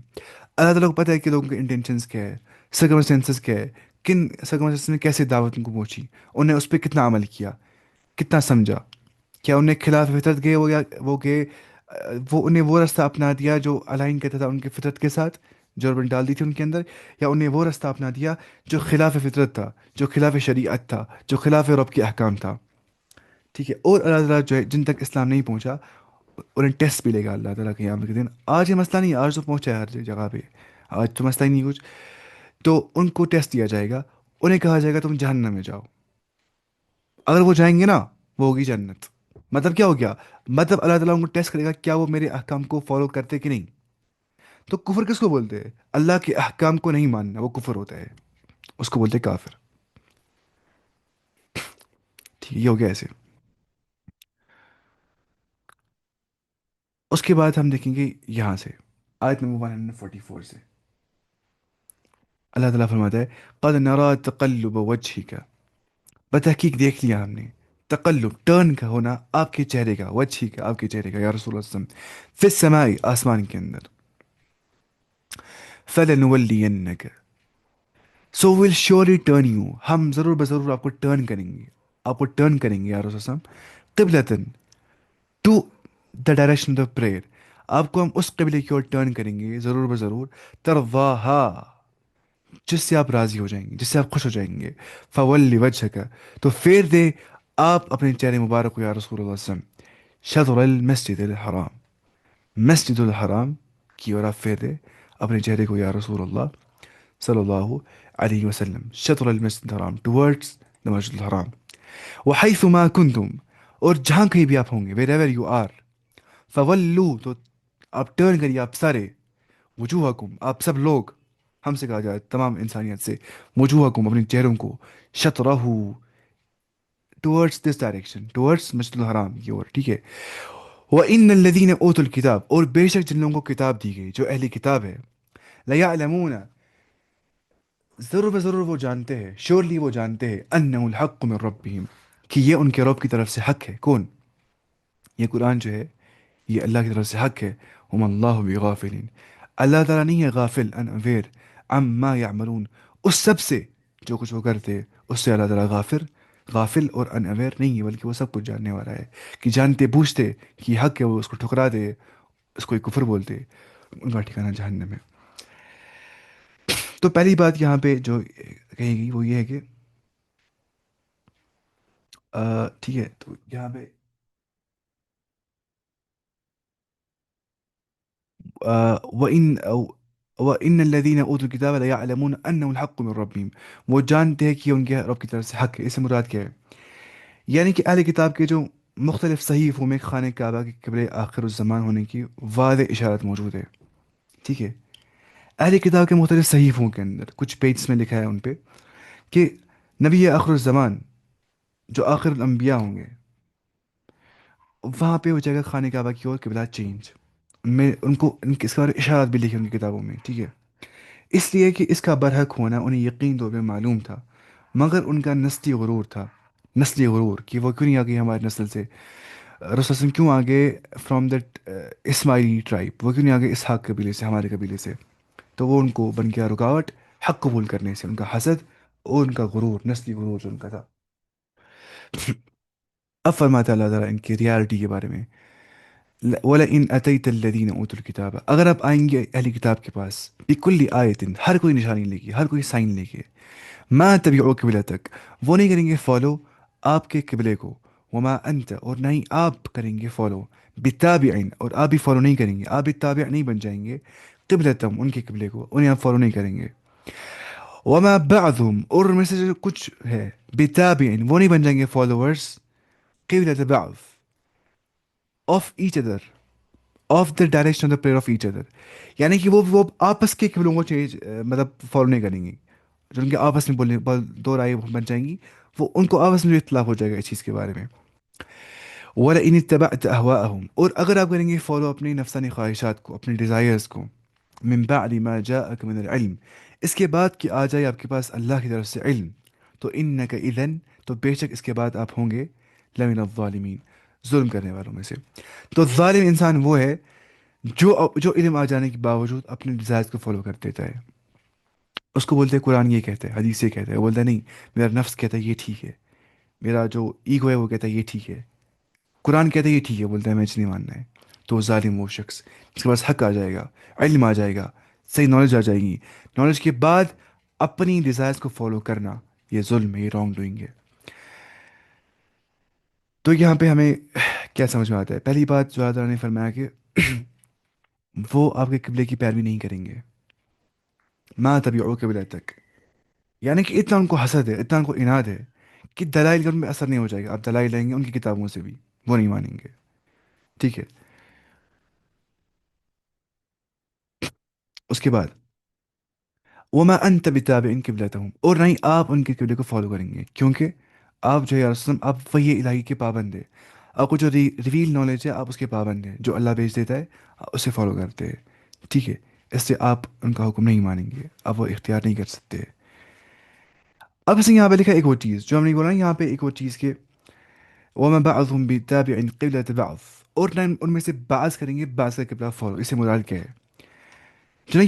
اللہ تعالیٰ کو پتہ ہے کہ لوگوں کے انٹینشنس کیا ہے, سرکمسٹینسز کیا ہے, کن سرکمسٹینس میں کیسے دعوت ان کو پہنچی, انہیں اس پہ کتنا عمل کیا, کتنا سمجھا. کیا انہیں خلاف فطرت گئے وہ یا وہ گئے وہ انہیں وہ راستہ اپنا دیا جو الائن کرتا تھا ان کے فطرت کے ساتھ جو ربن ڈال دی تھی ان کے اندر, یا انہیں وہ راستہ اپنا دیا جو خلاف فطرت تھا, جو خلاف شریعت تھا, جو خلاف رب کے احکام تھا. ٹھیک ہے. اور اللہ تعالیٰ جو ہے جن تک اسلام نہیں پہنچا انہیں ٹیسٹ بھی لے گا اللہ تعالیٰ قیامت کے دن. آج یہ مسئلہ نہیں, آج تو پہنچا ہے ہر جگہ پہ, آج تو مسئلہ ہی نہیں کچھ. تو ان کو ٹیسٹ دیا جائے گا, انہیں کہا جائے گا تم جہنم میں جاؤ. اگر وہ جائیں گے نا وہ ہوگی جنت. مطلب کیا ہو گیا, مطلب اللہ تعالیٰ ان کو ٹیسٹ کرے گا کیا وہ میرے احکام کو فالو کرتے کہ نہیں. تو کفر کس کو بولتے ہیں, اللہ کے احکام کو نہیں ماننا وہ کفر ہوتا ہے, اس کو بولتے ہیں کافر. ٹھیک ہے, یہ ہو گیا ایسے. اس کے بعد ہم دیکھیں گے یہاں سے آیت نمبر 144 سے اللہ تعالیٰ فرماتا ہے قد نرى تقلب وجهك, بتحقیق دیکھ لیا ہم نے تقلب ٹرن کا ہونا آپ کے چہرے کا, وجہ کا آپ کے چہرے کا یا رسول اللہ صلی اللہ علیہ وسلم, فی السماء آسمان کے اندر, فلنولینک, سو ول شیورلی ٹرن یو, ہم ضرور بضرور آپ کو ٹرن کریں گے, آپ کو ٹرن کریں گے یا رسول اللہ صلی اللہ علیہ وسلم, قبلتن to the direction of prayer, آپ کو ہم اس قبلے کی اور ٹرن کریں گے ضرور بضرور, ترواہا جس سے آپ راضی ہو جائیں گے, جس سے آپ خوش ہو جائیں گے, فولی وجہک, تو پھیر دے آپ اپنے چہرے مبارک کو یا رسول اللہ صلی اللہ علیہ وسلم, شطر المسجد الحرام, مسجد الحرام کی اور آپ پھیر دے اپنے چہرے کو یا رسول اللہ صلی اللہ علیہ وسلم, شطر المسجد الحرام ٹورڈز دا مسجد الحرام, وحیث ما کنتم, اور جہاں کہیں بھی آپ ہوں گے wherever you are, follow تو آپ ٹرن کریے آپ سارے, وجوہکم آپ سب لوگ, ہم سے کہا جائے تمام انسانیت سے, وجوہکم اپنے چہروں کو, شطرہ ٹورڈز دس ڈائریکشن ٹورڈز مسجد الحرام کی اور. ٹھیک ہے. وَإِنَّ الَّذِينَ أُوتُوا الْكِتَابَ, اور بے شک جن لوگوں کو کتاب دی گئی جو اہلی کتاب ہے, لَيَعْلَمُونَ, ضرور بضرور وہ جانتے ہیں, شیورلی وہ جانتے ہیں, أَنَّهُ الْحَقُّ مِنْ رَبِّهِمْ, کہ یہ ان کے رب کی طرف سے حق ہے. کون؟ یہ قرآن جو ہے یہ اللہ کی طرف سے حق ہے. وَمَا اللَّهُ بِغَافِلٍ, اللہ تعالیٰ نہیں ہے غافل انویر, عَمَّا يَعْمَلُونَ, اس سب سے جو کچھ وہ کرتے ہیں اس سے اللہ تعالیٰ غافل اور ان اویئر نہیں ہے, بلکہ وہ سب کچھ جاننے والا ہے. کہ جانتے بوجھتے کہ یہ حق ہے وہ اس کو ٹھکرا دے, اس کو ایک کفر بولتے, ان کا ٹھکانہ جہنم میں. تو پہلی بات یہاں پہ جو کہے گی وہ یہ ہے کہ ٹھیک ہے, تو یہاں پہ وَإِن وَإِنَّ الَّذِينَ أُوتُوا الْكِتَابَ لَيَعْلَمُونَ أَنَّهُ الْحَقُّ مِنْ رَبِّهِمْ, وہ جانتے ہیں کہ یہ ان کے رب کی طرف سے حق ہے. اس سے مراد کیا ہے؟ یعنی کہ اہل کتاب کے جو مختلف صحیفوں میں خانہ کعبہ کے قبل آخر الزمان ہونے کی واضح اشارت موجود ہے. ٹھیک ہے. اہل کتاب کے مختلف صحیفوں کے اندر کچھ پیجز میں لکھا ہے ان پہ کہ نبی آخر الزمان جو آخر الانبیاء ہوں گے وہاں پہ ہو جائے گا خانہ کعبہ کی اور قبلہ چینج. ان میں ان کو ان کے اس کے بارے میں اشارات بھی لکھے ان کی کتابوں میں، ٹھیک ہے. اس لیے کہ اس کا برحق ہونا انہیں یقین طور پہ معلوم تھا، مگر ان کا نسلی غرور تھا. نسلی غرور کہ وہ کیوں نہیں آگے ہماری نسل سے، رسول صلی اللہ علیہ وسلم کیوں آگے فرام دیٹ اسماعیلی ٹرائب، وہ کیوں نہیں آگے اسحاق قبیلے سے، ہمارے قبیلے سے. تو وہ ان کو بن گیا رکاوٹ حق قبول کرنے سے، ان کا حسد اور ان کا غرور، نسلی غرور جو ان کا تھا. اب فرماتا اللہ تعالیٰ ان کی ریالٹی کے بارے میں، وَلَئِنْ أَتَيْتَ الَّذِينَ أُوتُوا الْكِتَابَ، اگر آپ آئیں گے اہلی کتاب کے پاس، بِكُلِّ آیَةٍ، ہر کوئی نشانی لے کے، ہر کوئی سائن لے کے، مَا تَبِعُوا قِبْلَتَك، وہ نہیں کریں گے فالو آپ کے قبلے کو، وما انت، اور نہ ہی آپ کریں گے فالو، بتابعین، اور آپ بھی فالو نہیں کریں گے، آپ بھی تابع نہیں بن جائیں گے، قبلتم، ان کے قبلے کو، انہیں آپ فالو نہیں کریں گے. وما بعضهم، اور ان میں سے جو کچھ ہے، بتابعین، وہ نہیں بن جائیں گے فالوورز، قبلت بعض، of each other, of the direction of the prayer of each other. یعنی کہ وہ آپس کے قبلوں کو چینج، مطلب فالو نہیں کریں گے. جو ان کے آپس میں بولنے دو رائے بن جائیں گی، وہ ان کو آپس میں جو اختلاف ہو جائے گا اس چیز کے بارے میں. وَلَئِنِ اتَّبَعْتَ أَهْوَاءَهُمْ، اور اگر آپ کریں گے فالو اپنی نفسانی خواہشات کو، اپنے ڈیزائرز کو، من بعد ما جاءك من العلم، اس کے بعد کہ آ جائے آپ کے پاس اللہ کی طرف سے علم، تو انك اذن، تو بے شک اس کے بعد آپ ہوں گے لمن الظالمین، ظلم کرنے والوں میں سے. تو ظالم انسان وہ ہے جو علم آ جانے کے باوجود اپنے ڈیزائرز کو فالو کر دیتا ہے. اس کو بولتے ہیں قرآن یہ کہتا ہے، حدیث یہ کہتا ہے، وہ بولتا ہے نہیں، میرا نفس کہتا ہے یہ ٹھیک ہے، میرا جو ایگو ہے وہ کہتا ہے یہ ٹھیک ہے، قرآن کہتا ہے یہ ٹھیک ہے، بولتا ہے میں نہیں ماننا ہے. تو ظالم وہ شخص جس کے پاس حق آ جائے گا، علم آ جائے گا، صحیح نالج آ جائے گی، نالج کے بعد اپنی ڈیزائرز کو فالو کرنا، یہ ظلم ہے، یہ رانگ ڈوئنگ ہے. تو یہاں پہ ہمیں کیا سمجھ میں آتا ہے؟ پہلی بات جو اللہ تعالیٰ نے فرمایا کہ وہ آپ کے قبلے کی پیروی نہیں کریں گے، ما تبعوا قبلتک، یعنی کہ اتنا ان کو حسد ہے، اتنا ان کو عناد ہے کہ دلائل کا ان میں اثر نہیں ہو جائے گا. آپ دلائل لیں گے ان کی کتابوں سے بھی، وہ نہیں مانیں گے. ٹھیک ہے. اس کے بعد وما انت بتابع قبلتهم، اور نہ ہی آپ ان کے قبلے کو فالو کریں گے، کیونکہ آپ جو ہے یا رسول، آپ وحی الہی کے پابند ہیں. آپ کو جو ریویل نالج ہے آپ اس کے پابند ہیں، جو اللہ بھیج دیتا ہے آپ اسے فالو کرتے ہیں. ٹھیک ہے. اس سے آپ ان کا حکم نہیں مانیں گے، آپ وہ اختیار نہیں کر سکتے. اب اس نے یہاں پہ لکھا ایک اور چیز جو ہم نے بولا نا، یہاں پہ ایک اور چیز کہ وما بعضهم بتابع قبلة بعض، اور نہ ان میں سے بعض کریں گے بعض کا قبلہ فالو. اس سے مراد کیا ہے؟ جو نا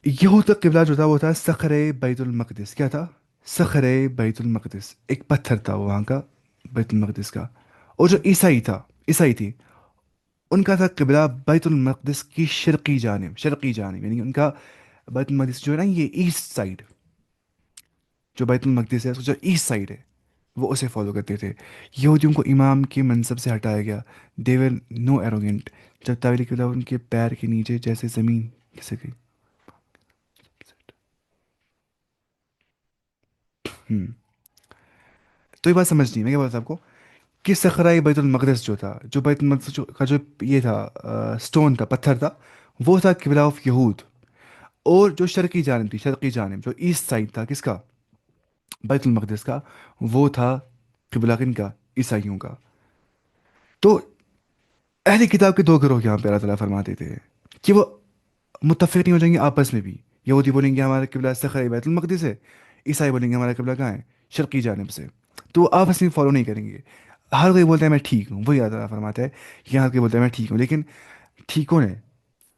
یہود کا قبلہ جو تھا وہ تھا صخرِ بیت المقدس. کیا تھا؟ صخرِ بیت المقدس، ایک پتھر تھا وہاں کا، بیت المقدس کا. اور جو عیسائی تھی، ان کا تھا قبلہ بیت المقدس کی شرقی جانب، شرقی جانب، یعنی ان کا بیت المقدس جو ہے نا یہ ایسٹ سائڈ، جو بیت المقدس ہے اس کا جو ایسٹ سائڈ ہے وہ اسے فالو کرتے تھے. یہودیوں کو امام کے منصب سے ہٹایا گیا. دے ور نو ایروگینٹ، جب طویل قبلہ ان کے پیر کے نیچے جیسے زمین کھسک گئی. ہم تو یہ بات سمجھنی ہے، میں کیا بولتا آپ کو کہ صخرۂ بیت المقدس جو تھا، جو بیت المقدس کا جو یہ تھا، سٹون تھا، پتھر تھا، وہ تھا قبلہ آف یہود. اور جو شرقی جانب تھی، شرقی جانب جو ایسٹ سائڈ تھا کس کا؟ بیت المقدس کا، وہ تھا قبلہ کن کا؟ عیسائیوں کا. تو اہل کتاب کے دو گروہ یہاں پہ اللہ تعالیٰ فرماتے تھے کہ وہ متفق نہیں ہو جائیں گے آپس میں بھی. یہودی بولیں گے ہمارا قبلہ صخرۂ بیت المقدس ہے، عیسائی بولیں گے ہمارا قبلہ کہاں ہے؟ شرقی جانب سے. تو وہ آپس میں فالو نہیں کریں گے. ہر کوئی بولتا ہے میں ٹھیک ہوں، وہی اللہ تعالیٰ فرماتا ہے یہاں کوئی بولتا ہے میں ٹھیک ہوں، لیکن ٹھیک کون ہے؟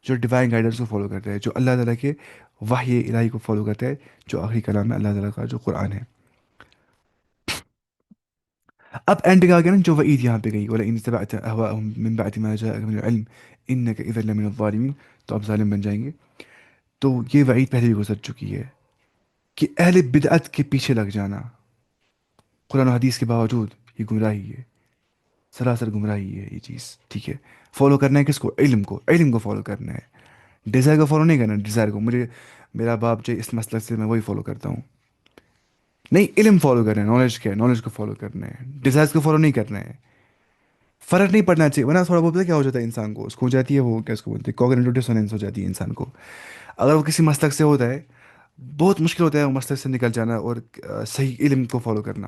جو ڈیوائن گائیڈنس کو فالو کرتا ہے، جو اللہ تعالیٰ کے وحی الہی کو فالو کرتا ہے، جو آخری کلام ہے اللہ تعالیٰ کا جو قرآن ہے. اب اینڈ کا آ گیا نا جو وعید یہاں پہ گئی، وَلَئِنِ اتَّبَعْتَ أَهْوَاءَهُمْ مِن بَعْدِ مَا جَاءَكَ مِنَ الْعِلْمِ إِنَّكَ إِذًا لَمِنَ الظَّالِمِينَ، تو آپ ظالم بن جائیں گے. تو یہ وعید پہلے بھی گزر چکی ہے کہ اہل بدعت کے پیچھے لگ جانا قرآن و حدیث کے باوجود یہ گمراہی ہے، سراسر گمراہی ہے یہ چیز. ٹھیک ہے. فالو کرنا ہے کس کو؟ علم کو فالو کرنا ہے، ڈیزائر کو فالو نہیں کرنا. ڈیزائر کو میرا باپ جو اس مسلک سے میں وہی فالو کرتا ہوں، نہیں، علم فالو کرنا ہے، نالج کیا ہے، نالج کو فالو کرنا ہے، ڈیزائرس کو فالو نہیں کرنا ہے. فرق نہیں پڑنا چاہیے، ورنہ تھوڑا بہت پتہ کیا ہو جاتا ہے انسان کو، اس کو ہو جاتی ہے وہ کیا اس کو بولتے ہیں کوگنیٹو ڈسونینس ہو جاتی ہے انسان کو. اگر وہ کسی مسلک سے ہوتا ہے بہت مشکل ہوتا ہے وہ مسلک سے نکل جانا اور صحیح علم کو فالو کرنا.